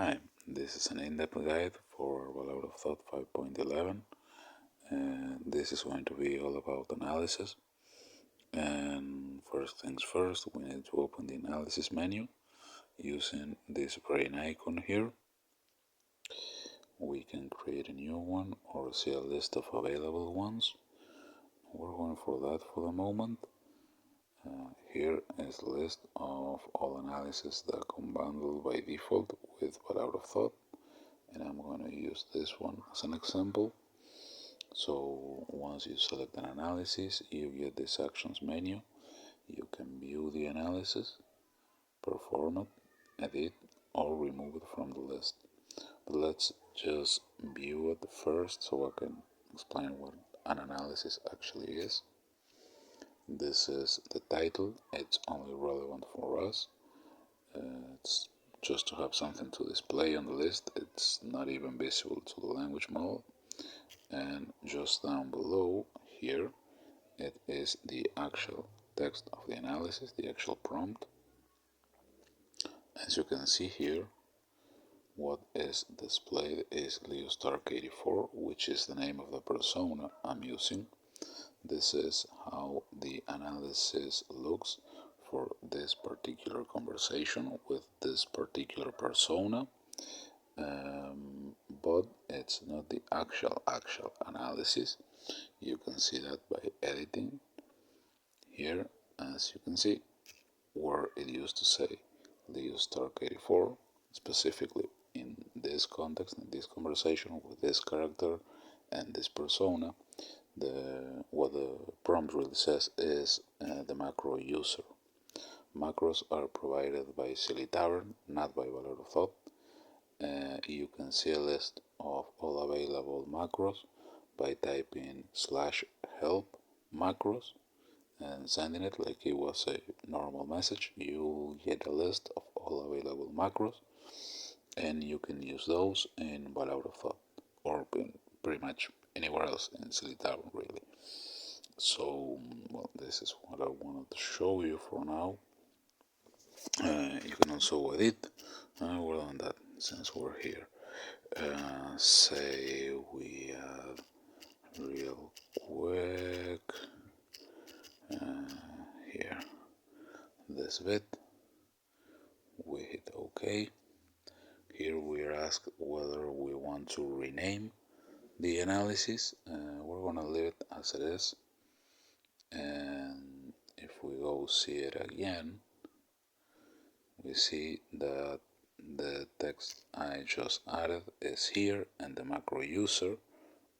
Hi, this is an in-depth guide for Balaur of Thought 5.11, and this is going to be all about analysis. And first things first, we need to open the analysis menu using this brain icon here. We can create a new one or see a list of available ones. We're going for that for the moment. Here is a list of all analyses that come bundled by default with Balaur of Thought, and I'm going to use this one as an example. So once you select an analysis, you get this actions menu. You can view the analysis, perform it, edit, or remove it from the list. But let's just view it first so I can explain what an analysis actually is. This is the title. It's only relevant for us. It's just to have something to display on the list. It's not even visible to the language model. And just down below here it is the actual text of the analysis, the actual prompt. As you can see here, what is displayed is LeoStark84, which is the name of the persona I'm using. This is how the analysis looks for this particular conversation with this particular persona. But it's not the actual analysis. You can see that by editing here, as you can see, where it used to say LeoStark84, specifically in this context, in this conversation with this character and this persona. What the prompt really says is the macro user. Macros are provided by Silly Tavern, not by Balaur of Thought. You can see a list of all available macros by typing /help macros and sending it like it was a normal message. You'll get a list of all available macros, and you can use those in Balaur of Thought or in pretty much anywhere else in Silly Tavern, really. So, well, this is what I wanted to show you for now. You can also edit. We're on that since we're here. Say we add real quick here this bit. We hit OK. Here we are asked whether we want to rename the analysis. We're gonna leave it as it is, and if we go see it again, we see that the text I just added is here, and the macro user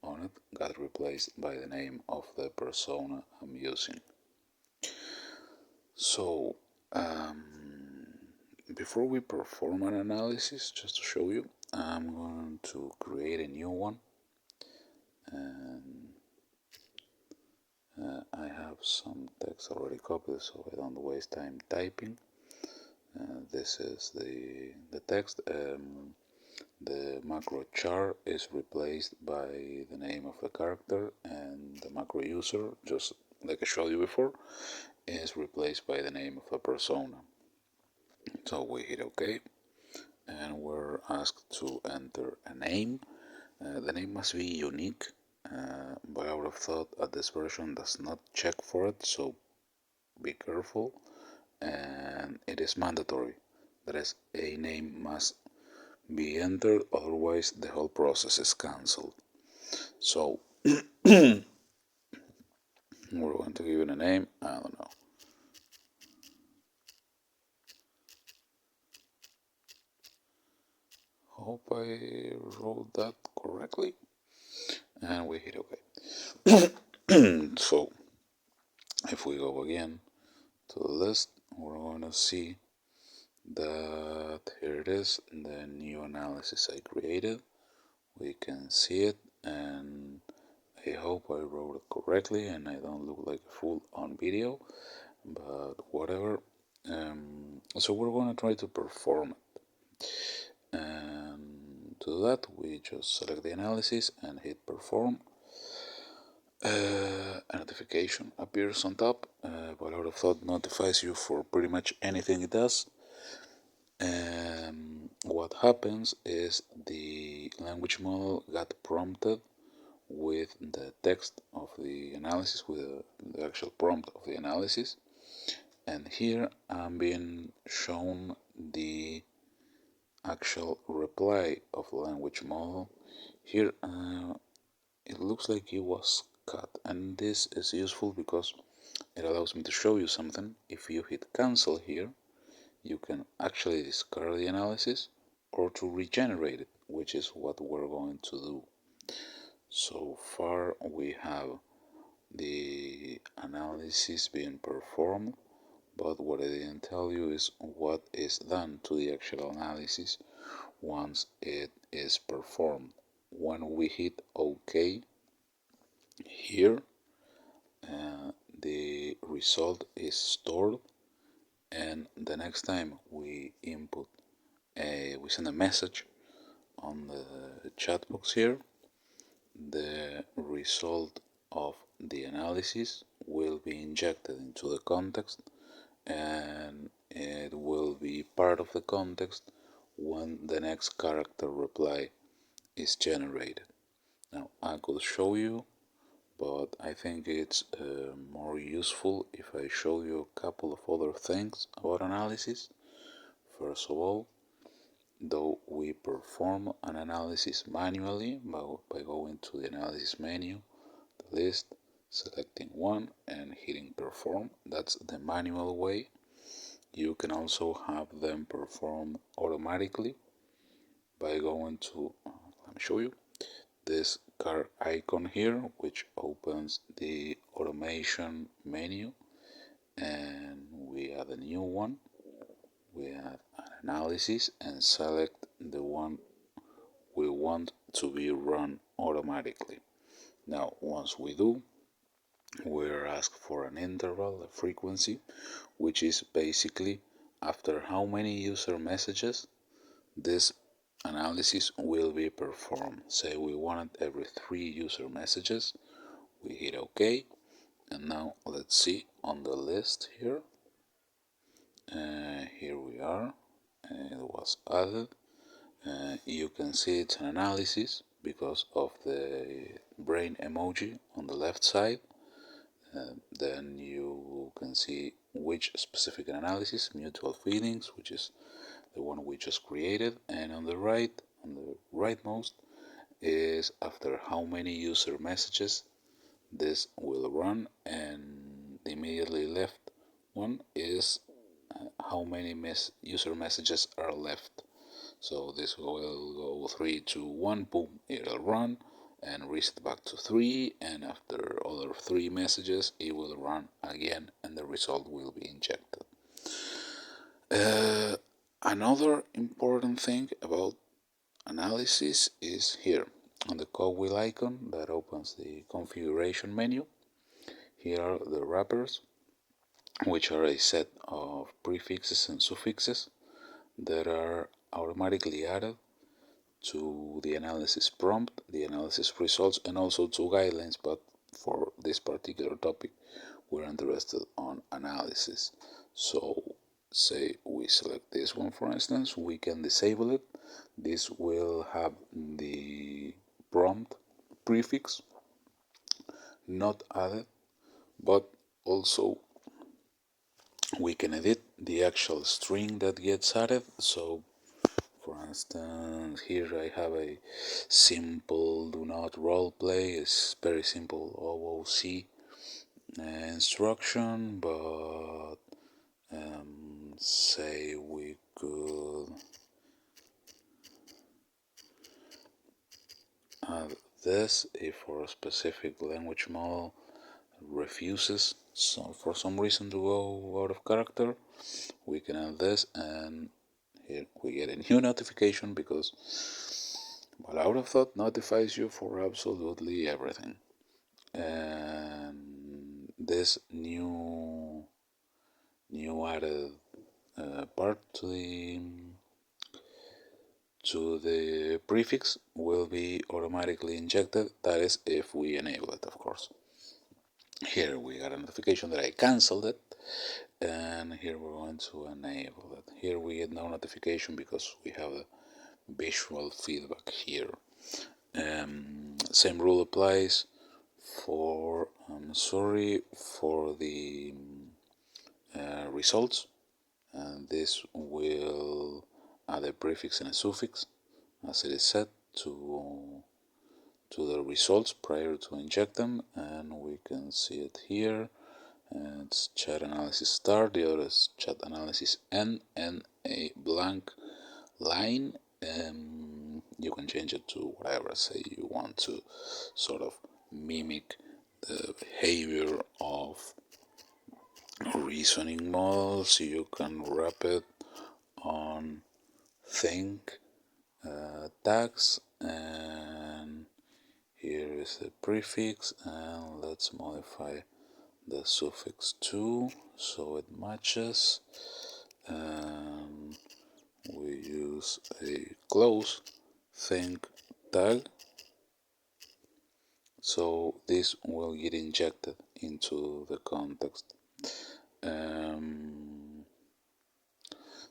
on it got replaced by the name of the persona I'm using. So before we perform an analysis, just to show you, I'm going to create a new one, and I have some text already copied so I don't waste time typing. This is the text. The macro char is replaced by the name of the character, and the macro user, just like I showed you before, is replaced by the name of the persona. So we hit OK, and we're asked to enter a name. The name must be unique. Balaur of Thought at this version does not check for it, so be careful. And it is mandatory. That is, a name must be entered, otherwise the whole process is cancelled. So we're going to give it a name. I don't know. Hope I wrote that correctly. And we hit OK. So if we go again to the list, we're going to see that here it is, the new analysis I created. We can see it, and I hope I wrote it correctly and I don't look like a fool on video, but whatever. So we're going to try to perform it, and to do that we just select the analysis and hit perform. A notification appears on top. Balaur of Thought notifies you for pretty much anything it does. what happens is the language model got prompted with the text of the analysis, with the actual prompt of the analysis, and here I'm being shown the actual reply of the language model. Here it looks like it was cut, and this is useful because it allows me to show you something. If you hit cancel here, you can actually discard the analysis or to regenerate it, which is what we're going to do. So far we have the analysis being performed, but what I didn't tell you is what is done to the actual analysis once it is performed. When we hit OK here, the result is stored, and the next time we we send a message on the chat box here, the result of the analysis will be injected into the context, and it will be part of the context when the next character reply is generated. Now I could show you, but I think it's more useful if I show you a couple of other things about analysis. First of all, though we perform an analysis manually by going to the analysis menu, the list, selecting one and hitting perform. That's the manual way. You can also have them perform automatically by going to, let me show you, this car icon here, which opens the automation menu, and we add a new one. We add an analysis and select the one we want to be run automatically. Now, once we do, we're asked for an interval, a frequency, which is basically after how many user messages this analysis will be performed. Say we want it every 3 user messages, we hit OK, and now let's see on the list here. Here we are, it was added. You can see it's an analysis because of the brain emoji on the left side. Then you can see which specific analysis, mutual feelings, which is the one we just created, and on the rightmost is after how many user messages this will run, and the immediately left one is how many user messages are left. So this will go 3, 2, 1, boom, it'll run and reset back to 3, and after other 3 messages it will run again and the result will be injected. Another important thing about analysis is here on the cogwheel icon that opens the configuration menu. Here are the wrappers, which are a set of prefixes and suffixes that are automatically added to the analysis prompt, the analysis results, and also to guidelines, but for this particular topic we're interested on analysis. So say we select this one, for instance, we can disable it. This will have the prompt prefix not added, but also we can edit the actual string that gets added. So for instance, here I have a simple do not roleplay. It's very simple OOC instruction, but say we could add this if for a specific language model refuses for some reason to go out of character, we can add this, and here we get a new notification because Balaur of Thought notifies you for absolutely everything. And this new added part to the prefix will be automatically injected. That is if we enable it, of course. Here we got a notification that I cancelled it, and here we're going to enable it. Here we get no notification because we have a visual feedback here. Same rule applies for for the results, and this will add a prefix and a suffix as it is set to the results prior to inject them, and we can see it here. And it's chat analysis start, the other is chat analysis end, and a blank line. You can change it to whatever, say you want to sort of mimic the behavior of reasoning models. You can wrap it on think tags, and here is the prefix, and let's modify the suffix to so it matches, and we use a close think tag, so this will get injected into the context.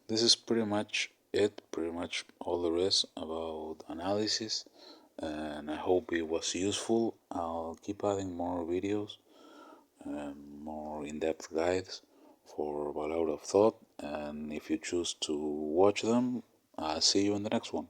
This is pretty much it, pretty much all there is about analysis, and I hope it was useful. I'll keep adding more videos and more in-depth guides for Balaur of Thought, and if you choose to watch them, I'll see you in the next one.